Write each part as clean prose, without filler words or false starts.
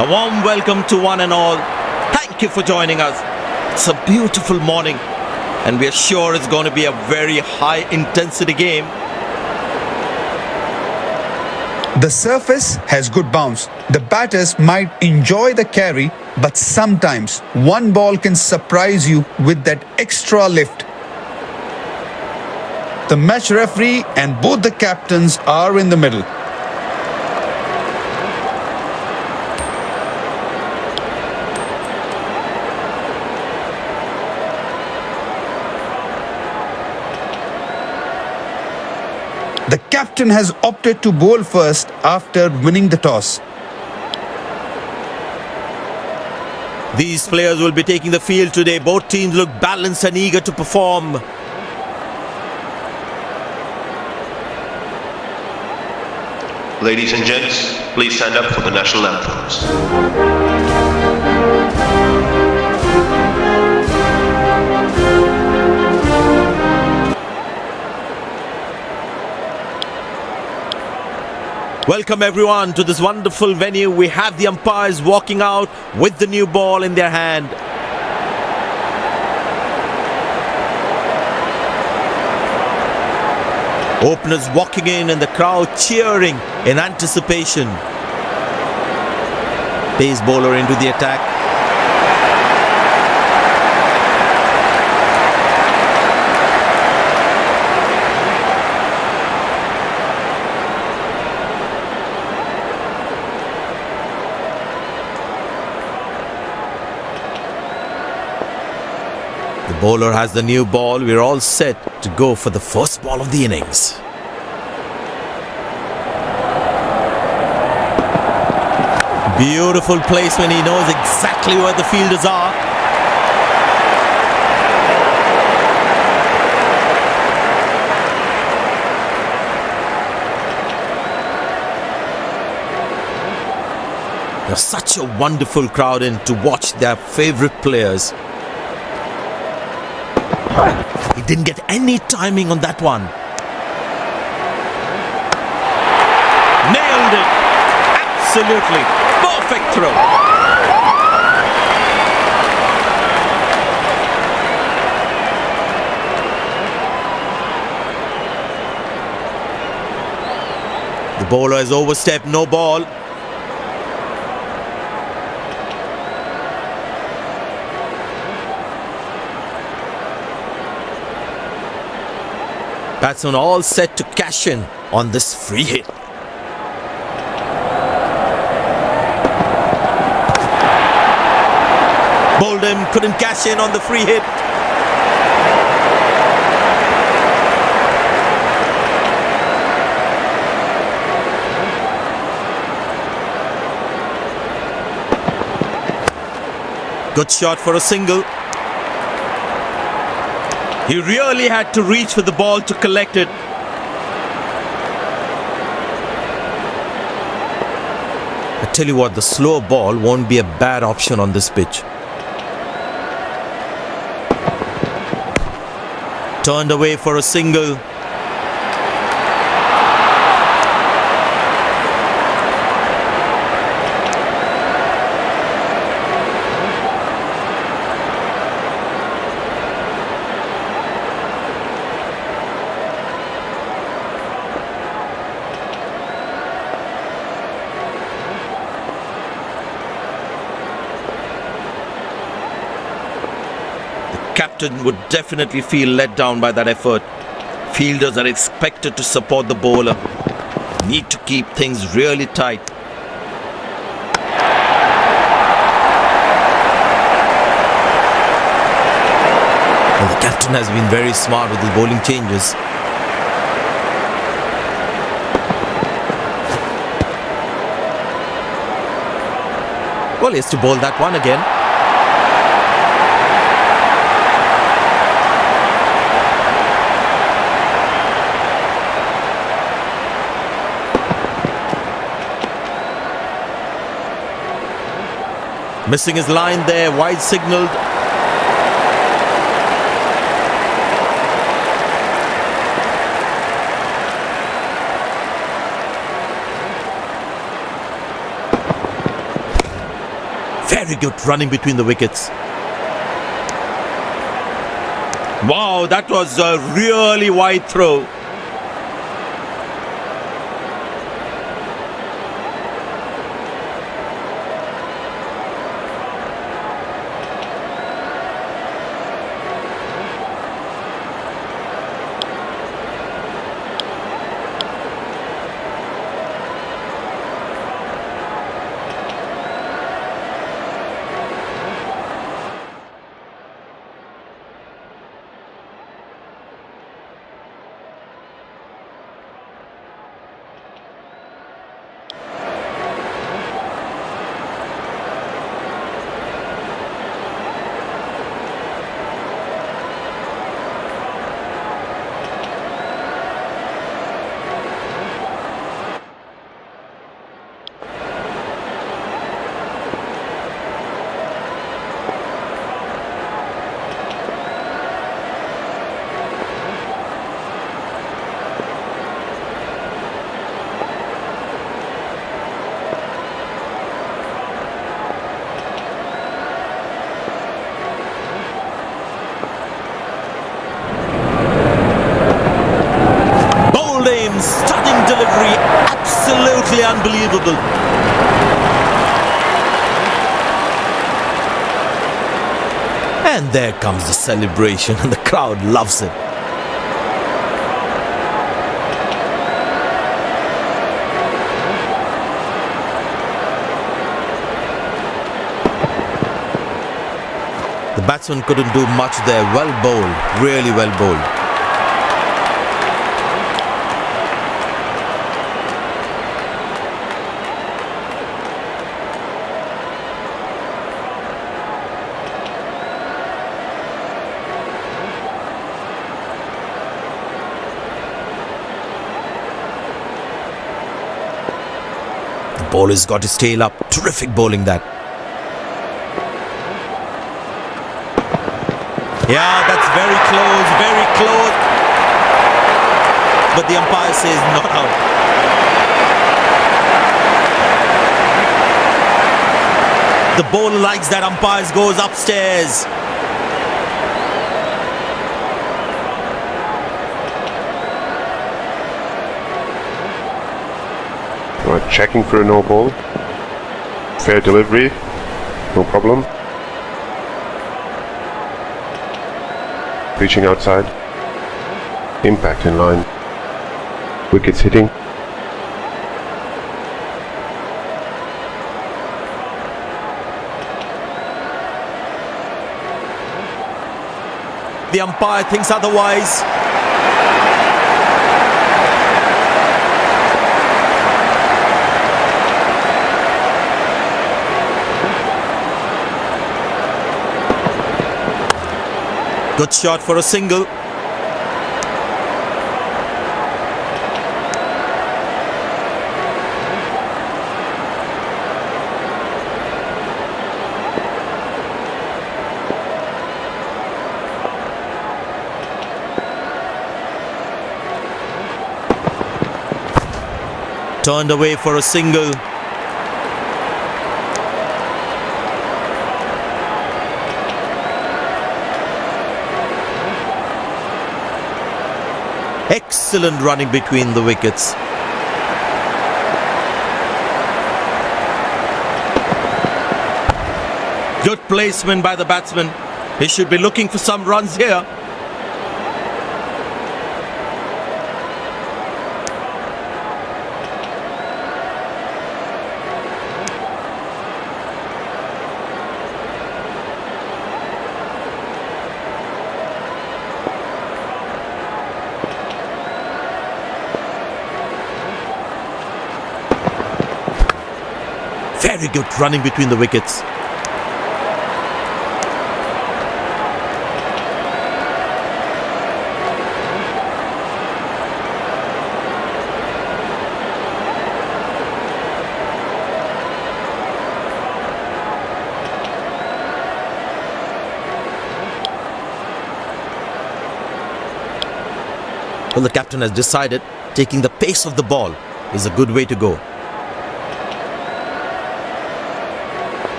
A warm welcome to one and all. Thank you for joining us. It's a beautiful morning and we are sure it's going to be a very high intensity game. The surface has good bounce. The batters might enjoy the carry, but sometimes one ball can surprise you with that extra lift. The match referee and both the captains are in the middle. The captain has opted to bowl first after winning the toss. These players will be taking the field today. Both teams look balanced and eager to perform. Ladies and gents, please stand up for the national anthems. Welcome everyone to this wonderful venue. We have the umpires walking out with the new ball in their hand. Openers walking in and the crowd cheering in anticipation. Pace bowler into the attack. The bowler has the new ball. We're all set to go for the first ball of the innings. Beautiful placement. He knows exactly where the fielders are. There's such a wonderful crowd in to watch their favorite players. He didn't get any timing on that one. Nailed it. Absolutely. Perfect throw. The bowler has overstepped. No ball. Batsman all set to cash in on this free hit. Bowled him, couldn't cash in on the free hit. Good shot for a single. He really had to reach for the ball to collect it. I tell you what, the slow ball won't be a bad option on this pitch. Turned away for a single. Captain would definitely feel let down by that effort. Fielders are expected to support the bowler. Need to keep things really tight. Well, the captain has been very smart with his bowling changes. Well, he has to bowl that one again. Missing his line there, wide signalled. Very good running between the wickets. Wow, that was a really wide throw. Stunning delivery, absolutely unbelievable. And there comes the celebration and the crowd loves it. The batsman couldn't do much there. Well bowled, really well bowled. Bowler's got his tail up. Terrific bowling that. Yeah, that's very close, very close. But the umpire says not out. The bowler likes that. Umpire goes upstairs. Right, checking for a no ball. Fair delivery, no problem. Reaching outside. Impact in line. Wickets hitting. The umpire thinks otherwise. Good shot for a single. Turned away for a single. Excellent running between the wickets. Good placement by the batsman. He should be looking for some runs here. Very good running between the wickets. Well, the captain has decided taking the pace of the ball is a good way to go.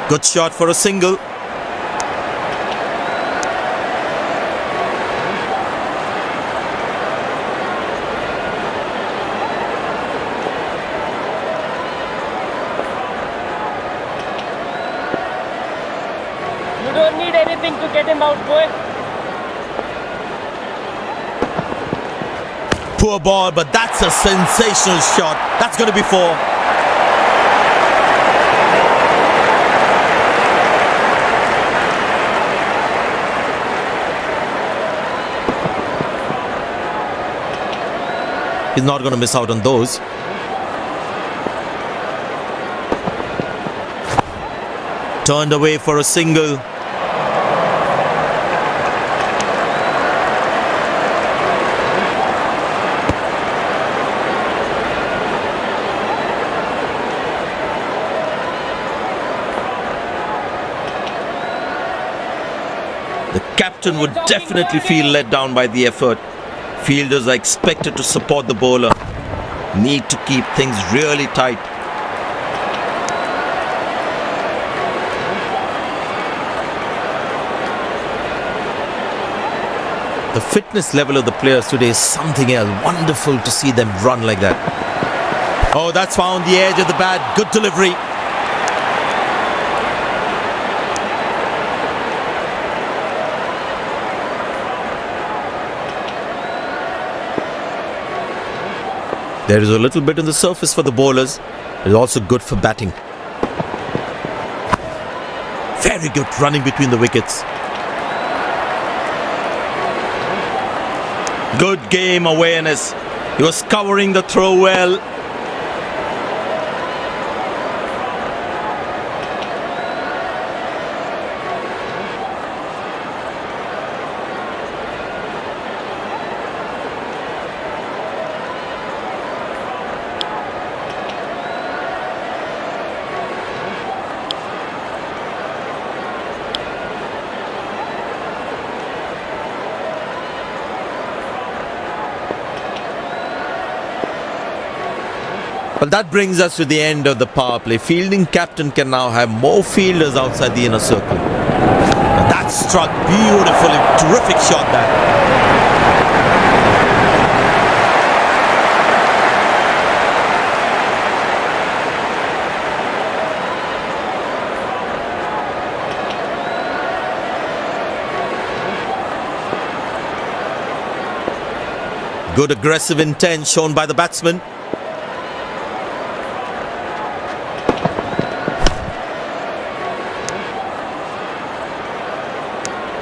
Good shot for a single. You don't need anything to get him out, boy. Poor ball, but that's a sensational shot. That's going to be four. He's not going to miss out on those. Turned away for a single. The captain would definitely feel let down by the effort. Fielders are expected to support the bowler. Need to keep things really tight. The fitness level of the players today is something else. Wonderful to see them run like that. Oh, that's found the edge of the bat. Good delivery. There is a little bit on the surface for the bowlers. It's also good for batting. Very good running between the wickets. Good game awareness. He was covering the throw well. Well, that brings us to the end of the power play. Fielding captain can now have more fielders outside the inner circle. And that struck beautifully. Terrific shot that. Good aggressive intent shown by the batsman.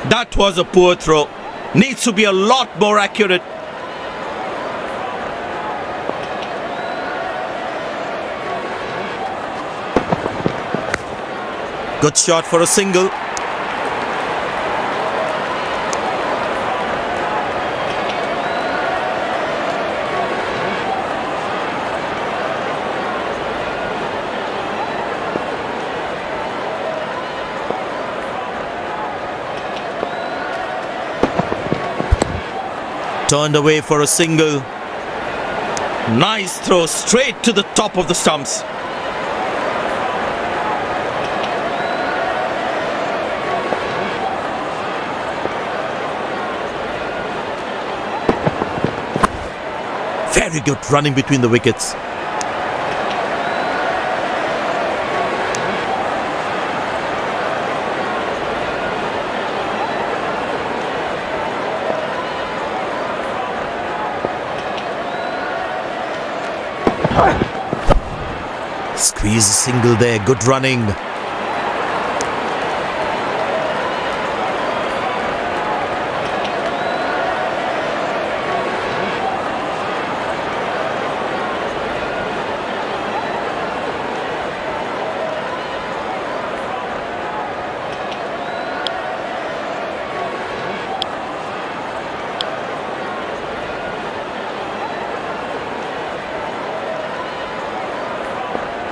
That was a poor throw. Needs to be a lot more accurate. Good shot for a single. Turned away for a single. Nice throw straight to the top of the stumps. Very good running between the wickets. Squeeze a single there, good running.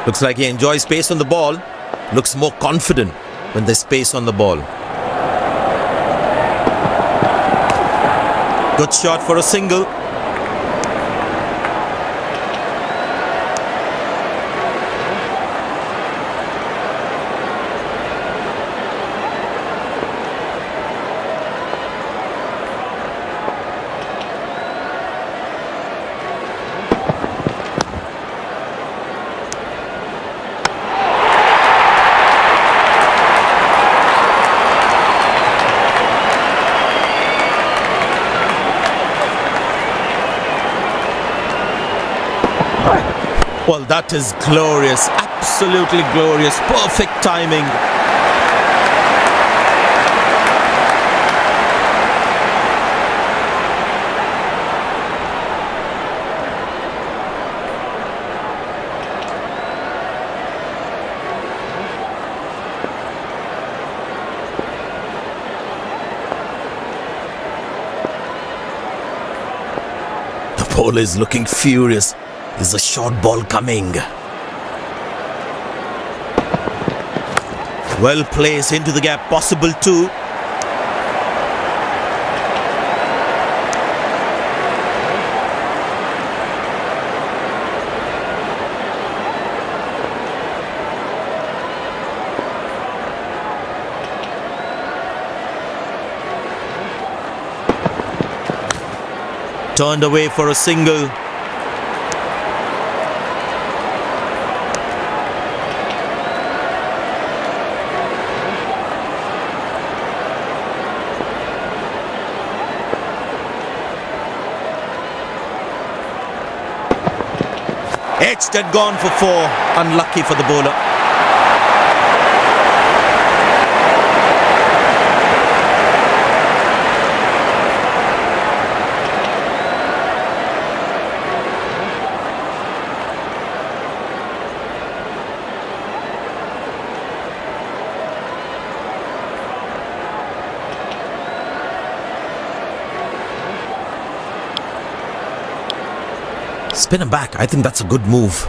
Looks like he enjoys space on the ball. Looks more confident when there's space on the ball. Good shot for a single. Well, that is glorious. Absolutely glorious. Perfect timing. The bowler is looking furious. Is a short ball coming? Well placed into the gap, possible too. Turned away for a single. Edged and gone for 4. Unlucky for the bowler. Spin him back. I think that's a good move.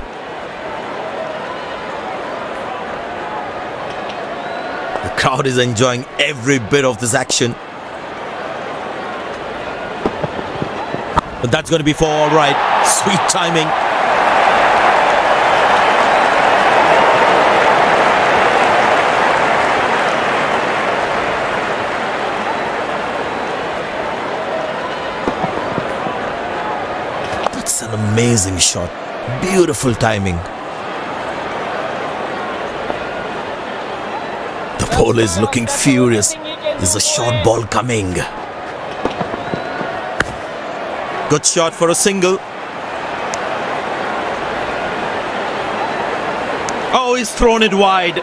The crowd is enjoying every bit of this action. But that's going to be 4 all right. Sweet timing. That's an amazing shot. Beautiful timing. The bowler is looking furious. Is a short ball coming? Good shot for a single. Oh, he's thrown it wide.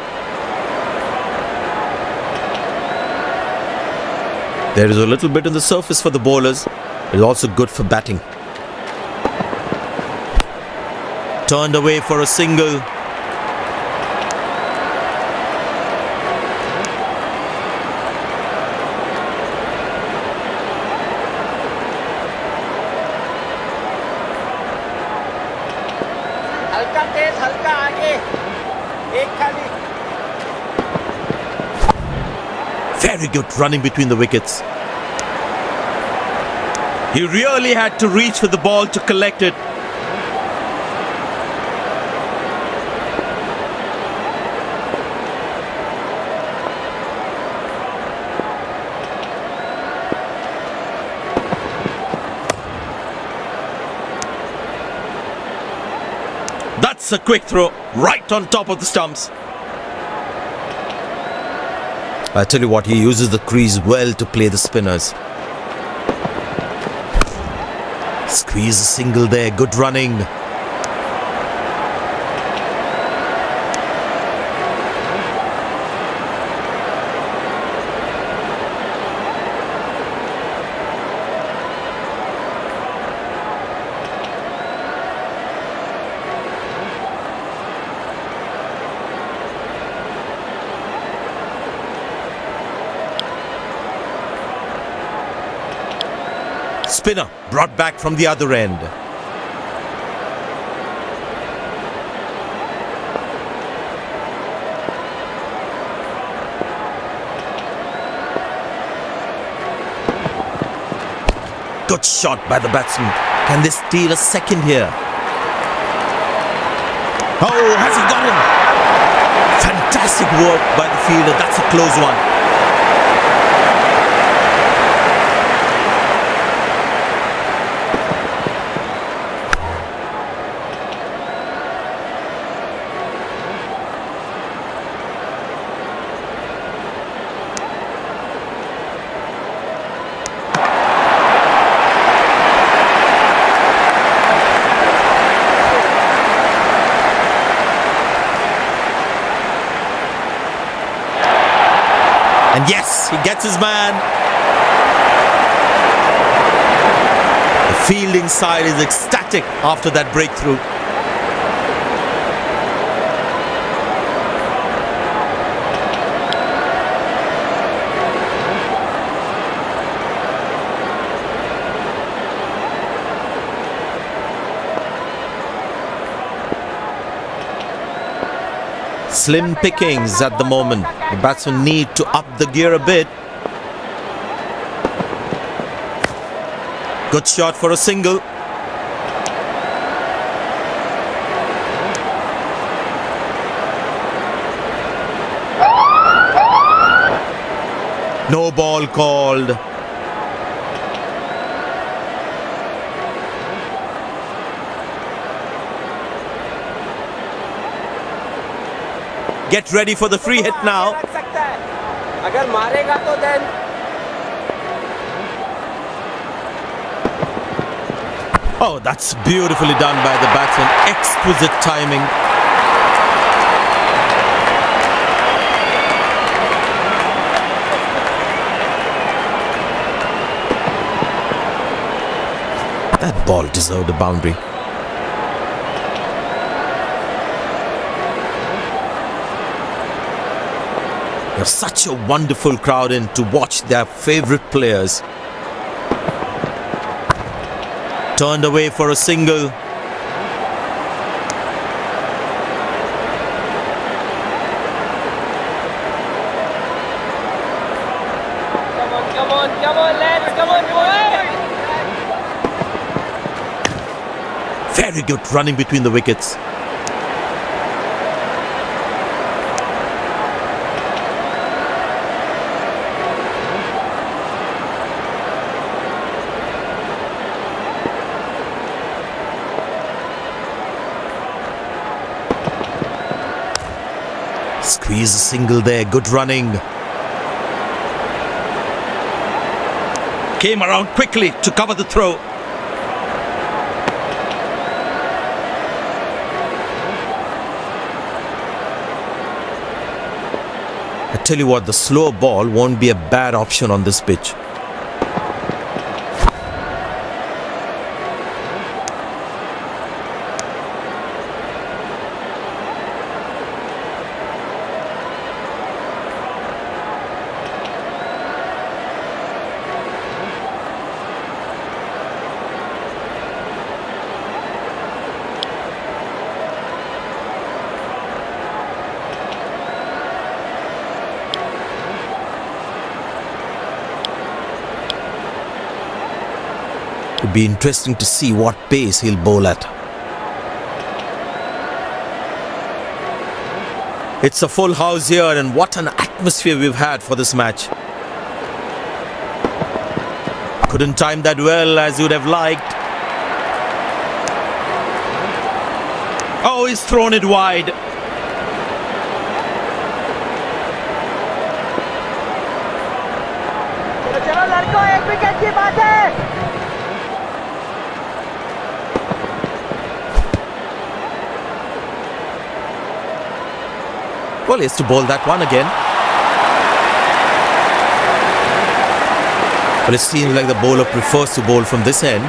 There is a little bit on the surface for the bowlers. It's also good for batting. Turned away for a single. हल्का तेज हल्का आगे एक खाली Very good running between the wickets. He really had to reach for the ball to collect it. That's a quick throw right on top of the stumps. I tell you what, he uses the crease well to play the spinners. Squeeze a single there, good running. Spinner brought back from the other end. Good shot by the batsman. Can they steal a second here? Oh, has he got him? Fantastic work by the fielder. That's a close one. And yes, he gets his man. The fielding side is ecstatic after that breakthrough. Slim pickings at the moment. The batsmen need to up the gear a bit. Good shot for a single. No ball called. Get ready for the free hit now. अगर मारेगा तो then Oh, that's beautifully done by the batsman. Exquisite timing. That ball deserved a boundary. There's such a wonderful crowd in to watch their favorite players. Turned away for a single. come on lads, come on boys. Very good running between the wickets. Squeeze a single there, good running. Came around quickly to cover the throw. I tell you what, the slow ball won't be a bad option on this pitch. It'd be interesting to see what pace he'll bowl at. It's a full house here, and what an atmosphere we've had for this match. Couldn't time that well as you'd have liked. Oh, he's thrown it wide. चलो चलो लड़कों, एक wicket की बात है. Well, he has to bowl that one again. But it seems like the bowler prefers to bowl from this end.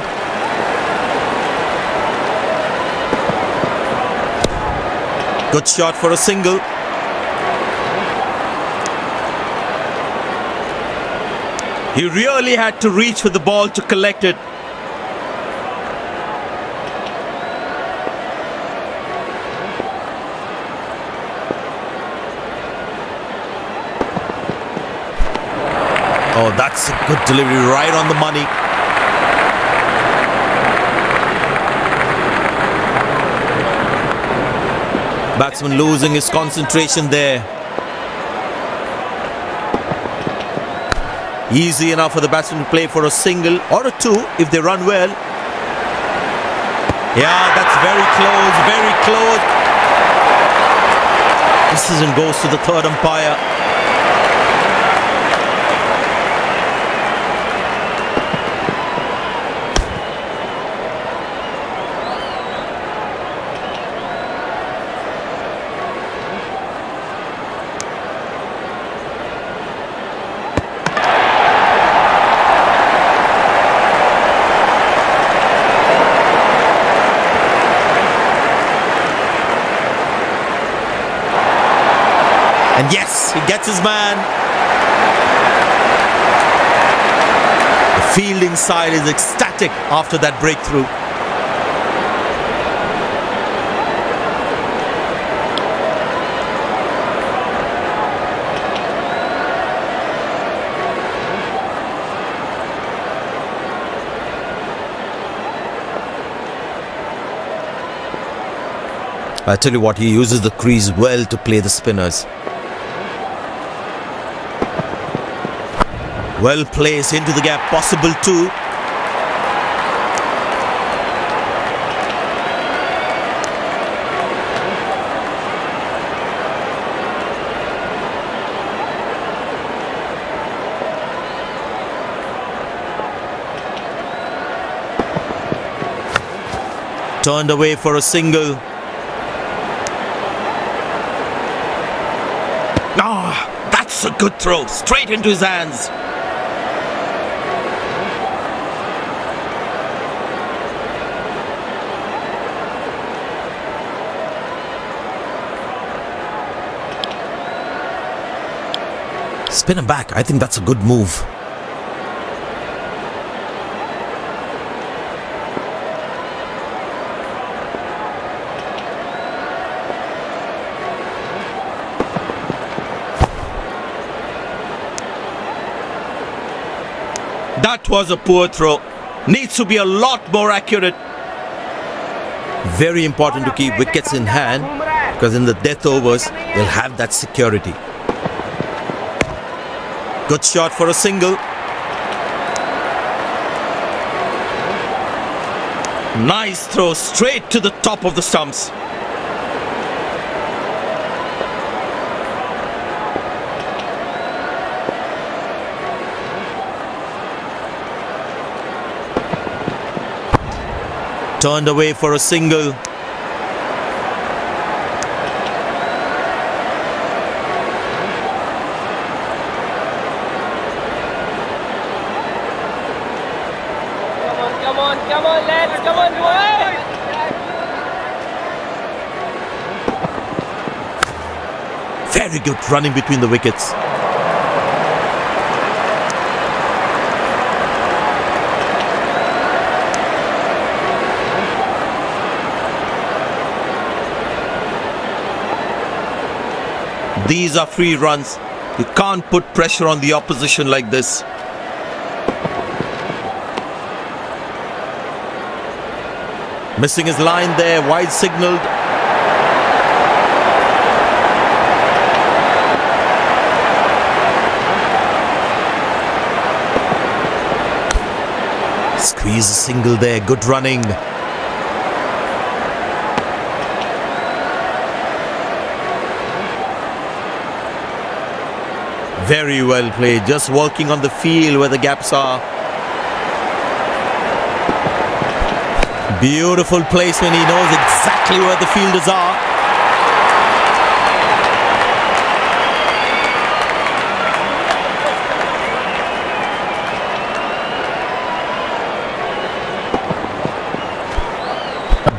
Good shot for a single. He really had to reach for the ball to collect it. Oh, that's a good delivery, right on the money. Batsman losing his concentration there. Easy enough for the batsman to play for a single or a two if they run well. Yeah, that's very close, very close. Decision goes to the third umpire. And yes, he gets his man. The fielding side is ecstatic after that breakthrough. I tell you what, he uses the crease well to play the spinners. Well placed into the gap, possible too. Turned away for a single. That's a good throw, straight into his hands. Spin him back, I think that's a good move. That was a poor throw. Needs to be a lot more accurate. Very important to keep wickets in hand, because in the death overs, they'll have that security. Good shot for a single. Nice throw straight to the top of the stumps. Turned away for a single. Come on, lads, come on, boys! Very good running between the wickets. These are free runs. You can't put pressure on the opposition like this. Missing his line there, wide signalled. Squeeze a single there, good running. Very well played, just working on the field where the gaps are. Beautiful placement, he knows exactly where the fielders are.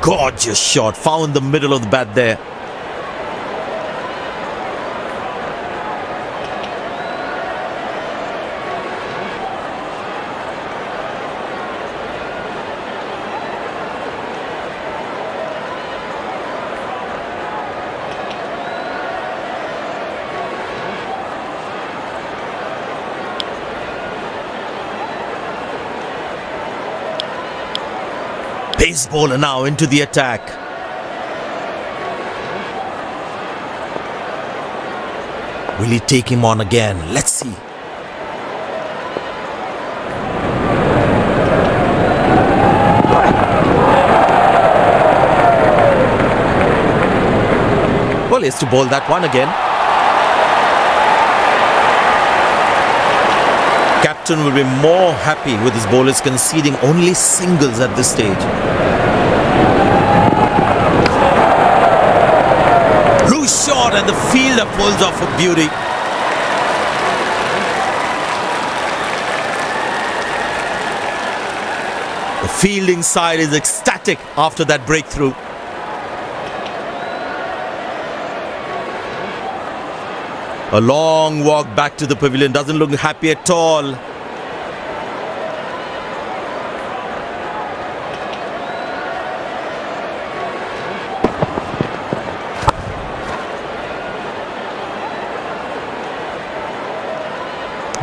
Gorgeous shot, found the middle of the bat there. Pace bowler now into the attack. Will he take him on again? Let's see. Well, he has to bowl that one again. Captain will be more happy with his bowlers conceding only singles at this stage. Loose shot and the fielder pulls off with beauty. The fielding side is ecstatic after that breakthrough. A long walk back to the pavilion. Doesn't look happy at all.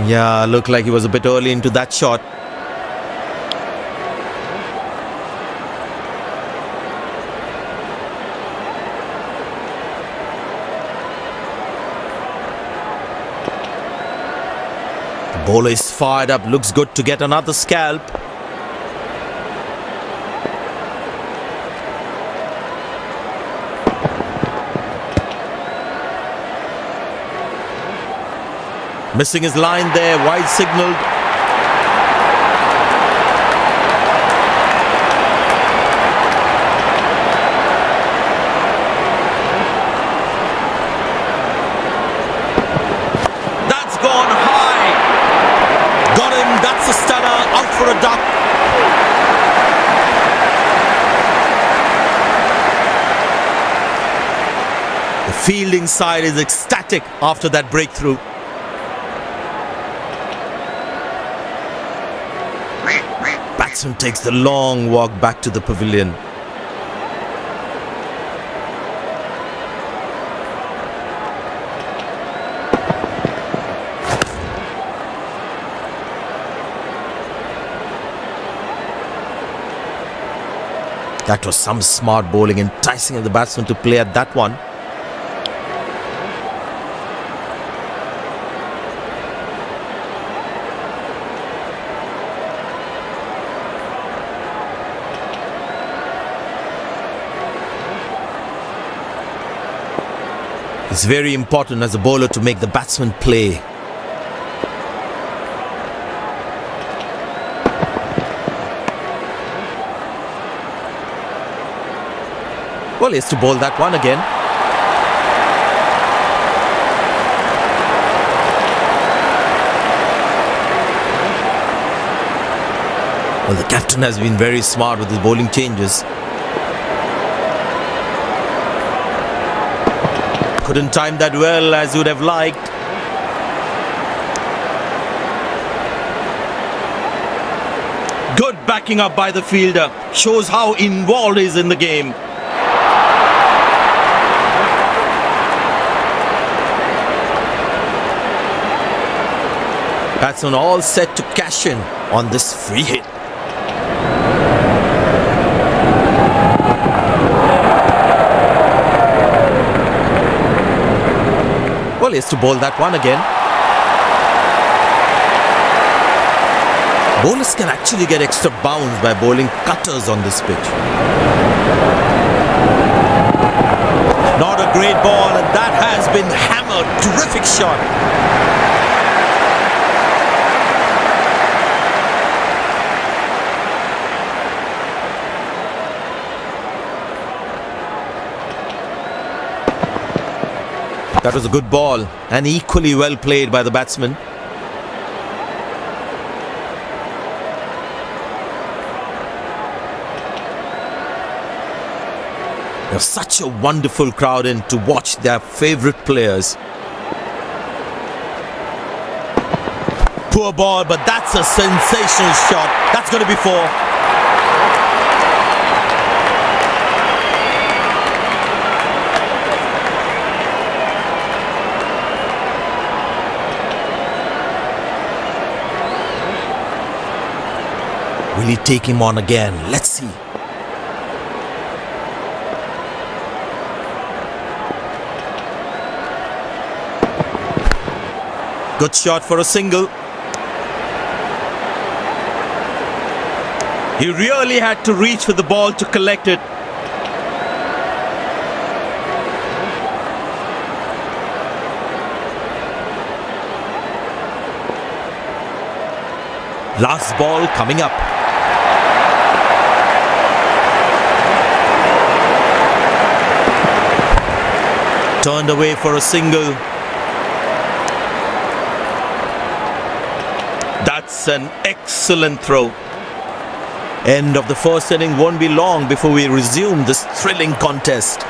Yeah, looked like he was a bit early into that shot. The bowler is fired up. Looks good to get another scalp. Missing his line there, wide signalled. That's gone high. Got him, that's a stunner, out for a duck. The fielding side is ecstatic after that breakthrough. Batsman takes the long walk back to the pavilion. That was some smart bowling, enticing the batsman to play at that one. It's very important as a bowler to make the batsman play. Well, he has to bowl that one again. Well, the captain has been very smart with his bowling changes. Couldn't time that well as you would have liked. Good backing up by the fielder. Shows how involved he is in the game. Batsman all set to cash in on this free hit. Well, he has to bowl that one again. Bowlers can actually get extra bounce by bowling cutters on this pitch. Not a great ball, and that has been hammered. Terrific shot. That was a good ball and equally well played by the batsman. There's such a wonderful crowd in to watch their favourite players. Poor ball, but that's a sensational shot. That's going to be four. Will he take him on again? Let's see. Good shot for a single. He really had to reach for the ball to collect it. Last ball coming up. Turned away for a single. That's an excellent throw. End of the first inning. Won't be long before we resume this thrilling contest.